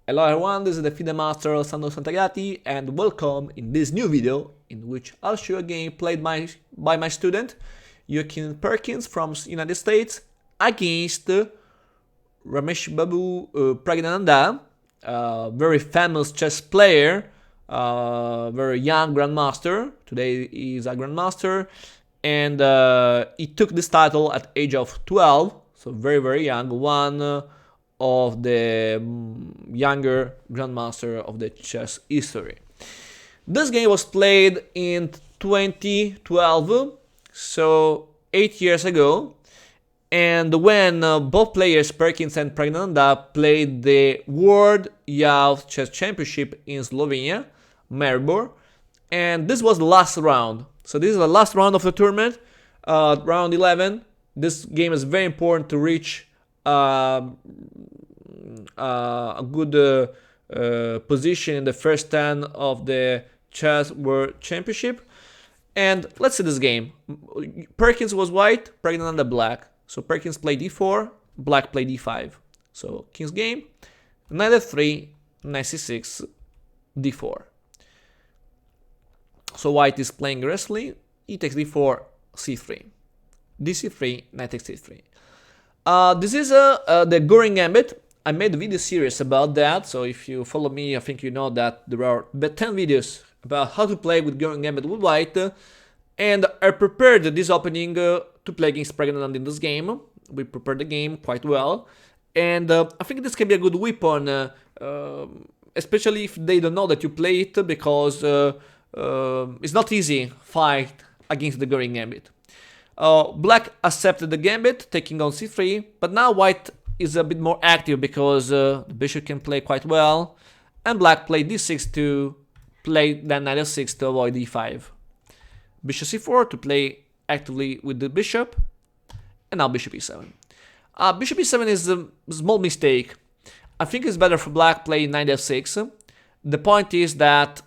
Hello everyone, this is the FIDE Master Santagati and welcome in this new video in which I'll show you a game played by my student Joaquin Perkins from United States against Rameshbabu Praggnanandhaa, very famous chess player, very young Grandmaster. Today he is a Grandmaster and he took this title at age of 12, so very young, one of the younger Grandmaster of the chess history. This game was played in 2012, so 8 years ago, and when both players, Perkins and Praggnanandhaa, played the World Youth Chess Championship in Slovenia, Maribor, and this was the last round. So this is the last round of the tournament, round 11. This game is very important to reach a good position in the first 10 of the Chess World Championship. And let's see this game. Perkins was white, Praggnanandhaa black. So Perkins played d4, black played d5. So king's game, knight f3, knight c6, d4. So white is playing aggressively, he takes d4, c3, dc3, knight takes c3. This is the Goring Gambit. I made a video series about that, so if you follow me, I think you know that there are 10 videos about how to play with Goring Gambit with white, and I prepared this opening to play against Praggnanandhaa in this game. We prepared the game quite well, and I think this can be a good weapon, especially if they don't know that you play it, because it's not easy fight against the Goring Gambit. Black accepted the gambit, taking on c3, but now white is a bit more active because the bishop can play quite well, and black played d6 to play then knight f6 to avoid d5. Bishop c4 to play actively with the bishop, and now bishop e7. Bishop e7 is a small mistake. I think it's better for black playing knight f6. The point is that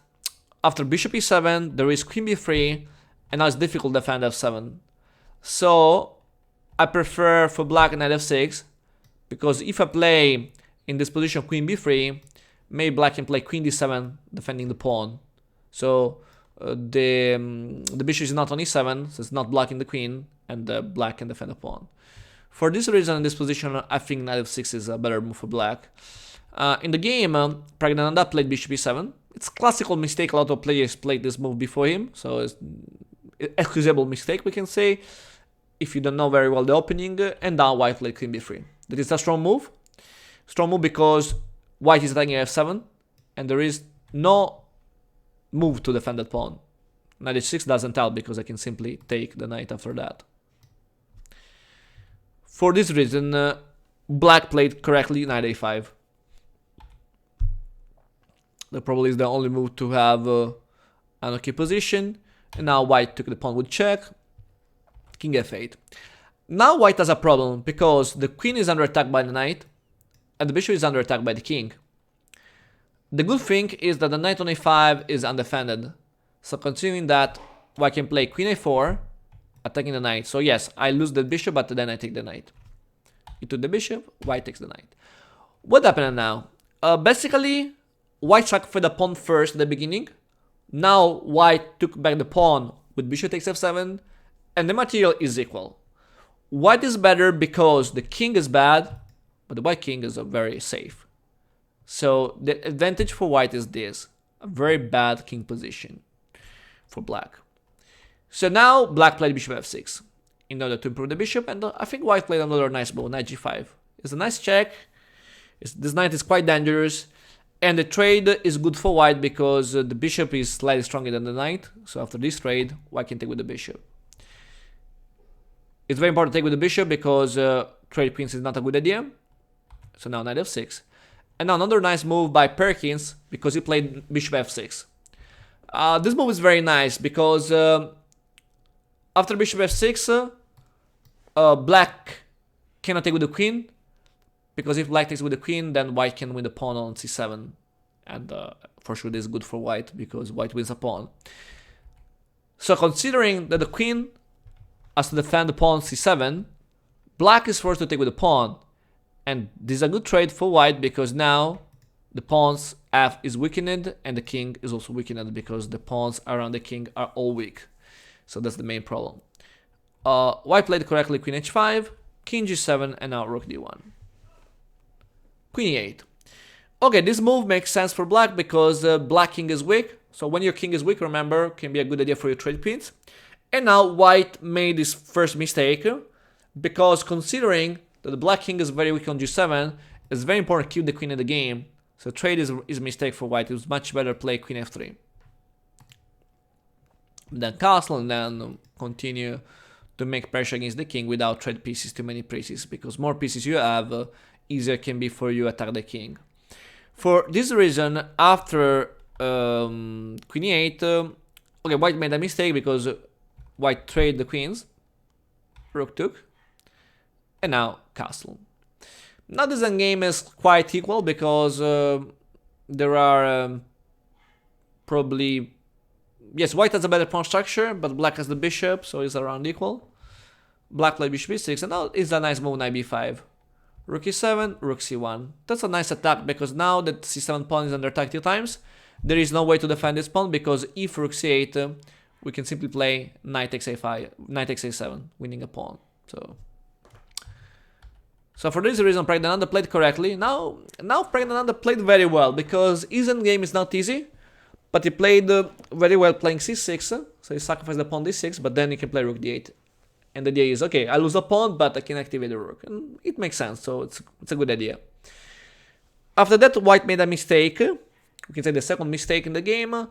after bishop e7 there is queen b3, and now it's difficult to defend f7. So I prefer for black knight f6, because if I play in this position queen b3, maybe black can play queen d7 defending the pawn. So the bishop is not on e7, so it's not blocking the queen, and black can defend the pawn. For this reason, in this position, I think knight f6 is a better move for black. In the game, Praggnanandhaa played bishop e7. It's a classical mistake. A lot of players played this move before him, so it's an excusable mistake, we can say, if you don't know very well the opening. And now white played queen b3. That is a strong move. Strong move because white is attacking f7, and there is no move to defend that pawn. Knight h6 doesn't help because I can simply take the knight after that. For this reason, black played correctly knight a5. That probably is the only move to have an okay position. And now white took the pawn with check, king f8. Now white has a problem because the queen is under attack by the knight and the bishop is under attack by the king. The good thing is that the knight on a5 is undefended. So considering that, white can play queen a4, attacking the knight. So yes, I lose the bishop, but then I take the knight. He took the bishop, white takes the knight. What happened now? Basically, white struck for the pawn first at the beginning. Now white took back the pawn with bishop takes f7, and the material is equal. White is better because the king is bad, but the white king is very safe. So the advantage for white is this, a very bad king position for black. So now black played bishop f6 in order to improve the bishop, and I think white played another nice move, knight g5. It's a nice check. This knight is quite dangerous. And the trade is good for white because the bishop is slightly stronger than the knight. So after this trade, white can take with the bishop. It's very important to take with the bishop because trade queens is not a good idea. So now knight f6. And now another nice move by Perkins because he played bishop f6. This move is very nice because after bishop f6, black cannot take with the queen. Because if black takes with the queen, then white can win the pawn on c7. And for sure this is good for white, because white wins a pawn. So considering that the queen has to defend the pawn c7, black is forced to take with the pawn. And this is a good trade for white, because now the pawn's f is weakened and the king is also weakened because the pawns around the king are all weak. So that's the main problem. White played correctly queen h5, king g7, and now rook d1. Queen e8. Okay, this move makes sense for black because black king is weak. So when your king is weak, remember, can be a good idea for your trade queens. And now white made this first mistake because considering that the black king is very weak on g7, it's very important to keep the queen in the game. So trade is a mistake for white. It was much better play queen f3. Then castle and then continue to make pressure against the king without trade pieces, too many pieces, because more pieces you have, easier can be for you attack the king. For this reason, after queen e8, okay, white made a mistake because white traded the queens, rook took, and now castle. Now this endgame is quite equal because there are probably, yes, white has a better pawn structure, but black has the bishop, so it's around equal. Black played bishop e6, and now it's a nice move, knight b5. Rook e7, rook c1. That's a nice attack because now that c7 pawn is under attack 2 times, there is no way to defend this pawn because if rook c8, we can simply play knight xa5, knight xa7, winning a pawn. So for this reason, Praggnanandhaa played correctly. Now Praggnanandhaa played very well because his endgame is not easy, but he played very well playing c6. So he sacrificed the pawn d6, but then he can play rook d8. And the idea is, okay, I lose a pawn, but I can activate the rook. And it makes sense, so it's a good idea. After that, white made a mistake. We can say the second mistake in the game.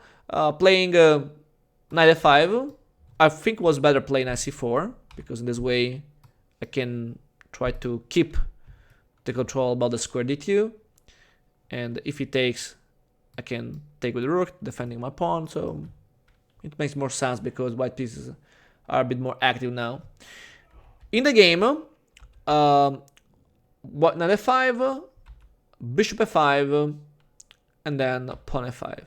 Playing knight f5. I think it was better playing knight c4, because in this way I can try to keep the control about the square d2. And if he takes, I can take with the rook, defending my pawn. So it makes more sense because white pieces are a bit more active now. In the game, knight f5, bishop f5, and then pawn f5.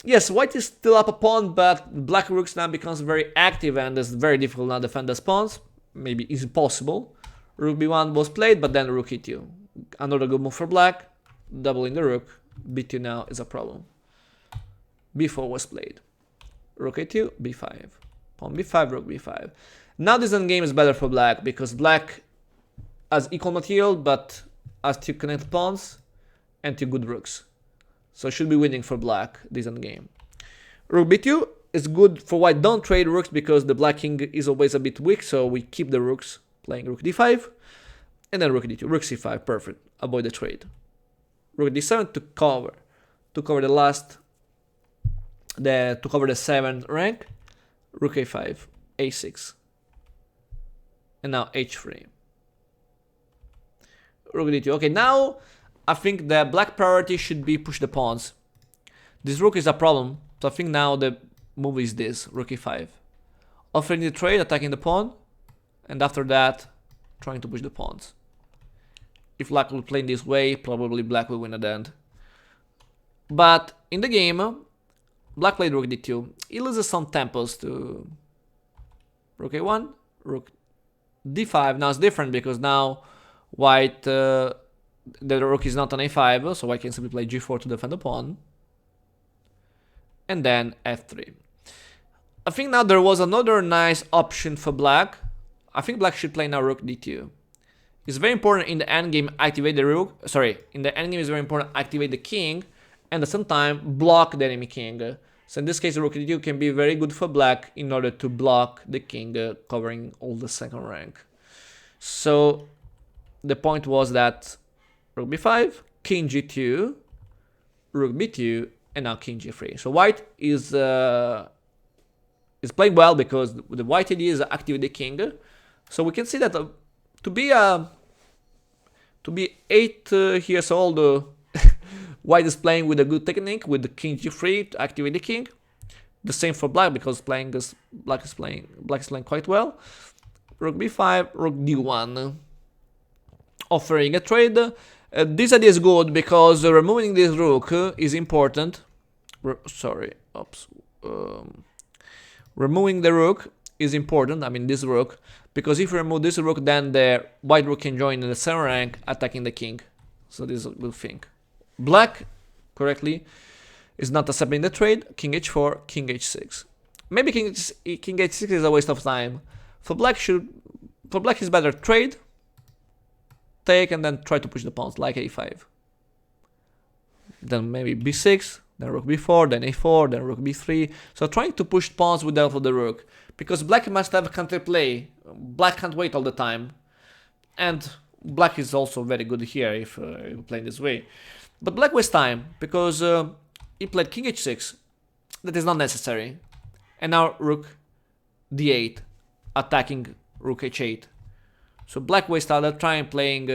Yes, white is still up a pawn, but black rooks now becomes very active and it's very difficult now to defend the pawns. Maybe it's impossible. Rook b1 was played, but then rook e2. Another good move for black, doubling the rook. b2 now is a problem. b4 was played. Rook a2, b5. Pawn b5, rook b5. Now this endgame is better for black because black has equal material but has 2 connected pawns and 2 good rooks. So should be winning for black this endgame. Rook b2 is good for white. Don't trade rooks because the black king is always a bit weak, so we keep the rooks playing rook d5 and then rook d2. Rook c5, perfect. Avoid the trade. Rook d7 to cover the last, to cover the 7th rank. Rook a5, a6, and now h3. Rook d2. Okay, now I think the black priority should be push the pawns. This rook is a problem, so I think now the move is this, rook e5. Offering the trade, attacking the pawn, and after that, trying to push the pawns. If black will play in this way, probably black will win at the end. But in the game, black played rook d2. He loses some tempos to rook a1, rook d5. Now it's different because now white, the rook is not on a5, so white can simply play g4 to defend the pawn. And then f3. I think now there was another nice option for black. I think black should play now rook d2. It's very important in the endgame activate the rook. Sorry, in the endgame it's very important activate the king and at the same time block the enemy king. So in this case, rook d2 can be very good for black in order to block the king, covering all the 2nd rank. So the point was that rook b5, king g2, rook b2, and now king g3. So white is playing well because the white idea is activate the king. So we can see that to be 8 years old, white is playing with a good technique with the king g3 to activate the king. The same for black because black is playing quite well. Rook b5, rook d1, offering a trade. This idea is good because removing this rook is important. Removing the rook is important. I mean this rook, because if you remove this rook, then the white rook can join in the 7th rank attacking the king. So this is a good thing. black correctly is not accepting the trade. King h4, king h6. Maybe king h6 is a waste of time. For black is better trade, take, and then try to push the pawns like a5. Then maybe b6, then rook b4, then a4, then rook b3. So trying to push pawns with the help of the rook, because black must have counterplay. Black can't wait all the time, and black is also very good here if you play this way. But black wastes time because he played king h6. That is not necessary. And now rook d8, attacking rook h8. So black wastes time trying playing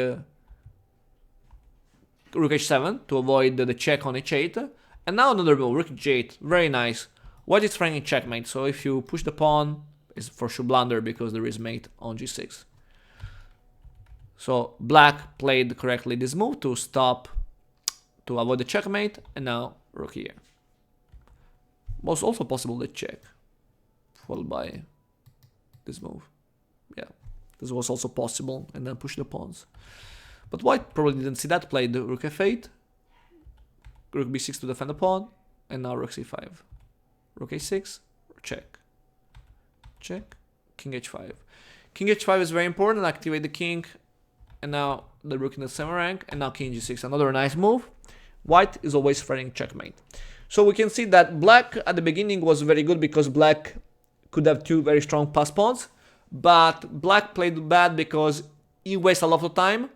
rook h7 to avoid the check on h8. And now another move, rook h8, very nice. White is trying checkmate, so if you push the pawn, it's for sure blunder because there is mate on g6. So black played correctly this move to avoid the checkmate, and now rook here. Was also possible the check, followed by this move. Yeah, this was also possible, and then push the pawns. But white probably didn't see that, played rook f8, rook b6 to defend the pawn, and now rook c5. Rook a6, check. Check, king h5. King h5 is very important, activate the king, and now the rook in the same rank, and now king g6, another nice move. White is always threatening checkmate. So we can see that black at the beginning was very good because black could have two very strong pass pawns, but black played bad because he wasted a lot of time,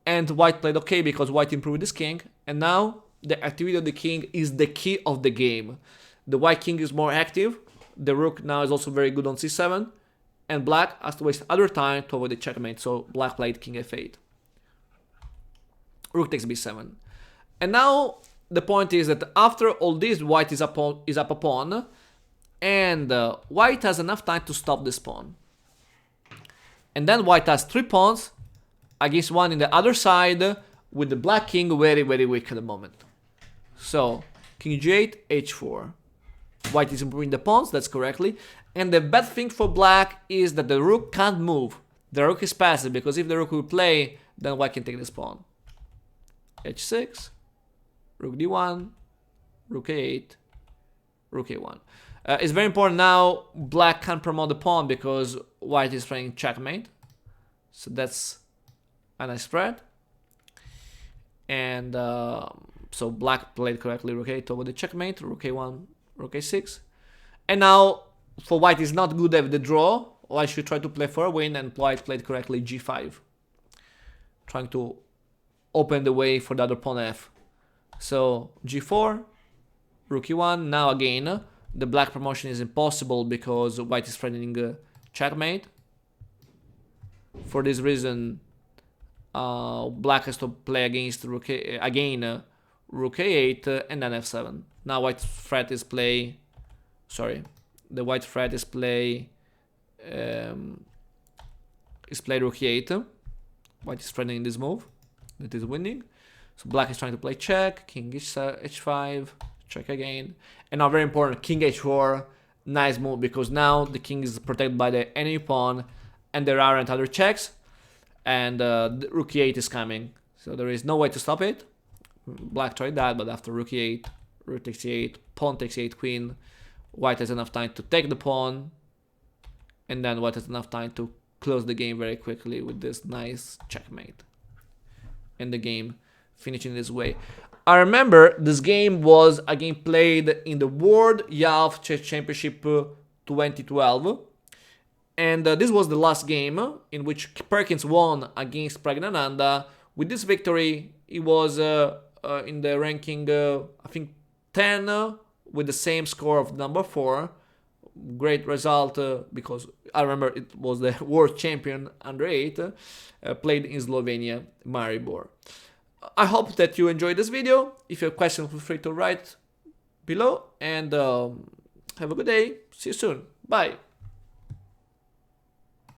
and white played okay because white improved his king, and now the activity of the king is the key of the game. The white king is more active, the rook now is also very good on c7, and black has to waste other time to avoid the checkmate, so black played king f8. Rook takes b7. And now the point is that after all this, white is up a pawn, and white has enough time to stop this pawn. And then white has 3 pawns against one in the other side, with the black king very, very weak at the moment. So, king g8, h4. White is improving the pawns, that's correctly. And the bad thing for black is that the rook can't move. The rook is passive, because if the rook will play, then white can take this pawn. h6, rook d1, rook a8, rook a1. It's very important now, black can't promote the pawn because white is playing checkmate. So that's a nice spread. And so black played correctly rook a8 over the checkmate, rook a1, rook a6. And now, for white is not good at the draw, white should try to play for a win, and white played correctly g5. Trying to open the way for the other pawn f. So g4, rook e1. Now again, the black promotion is impossible because white is threatening checkmate. For this reason, black has to play against rook rook a8 and then f7. Now white's threat is play. Sorry, the white threat is play. Rook e8. White is threatening this move. That is winning. So black is trying to play check, king h5, check again. And now very important, king h4, nice move, because now the king is protected by the enemy pawn, and there aren't other checks, and the rook e8 is coming. So there is no way to stop it. Black tried that, but after rook e8, rook takes e8, pawn takes e8, queen, white has enough time to take the pawn, and then white has enough time to close the game very quickly with this nice checkmate. And the game finishing this way. I remember this game was a game played in the World Youth Chess Championship 2012, and this was the last game in which Perkins won against Praggnanandhaa. With this victory, he was in the ranking, I think 10, with the same score of number 4. Great result because I remember it was the world champion under 8, played in Slovenia, Maribor. I hope that you enjoyed this video. If you have questions, feel free to write below, and have a good day. See you soon. Bye.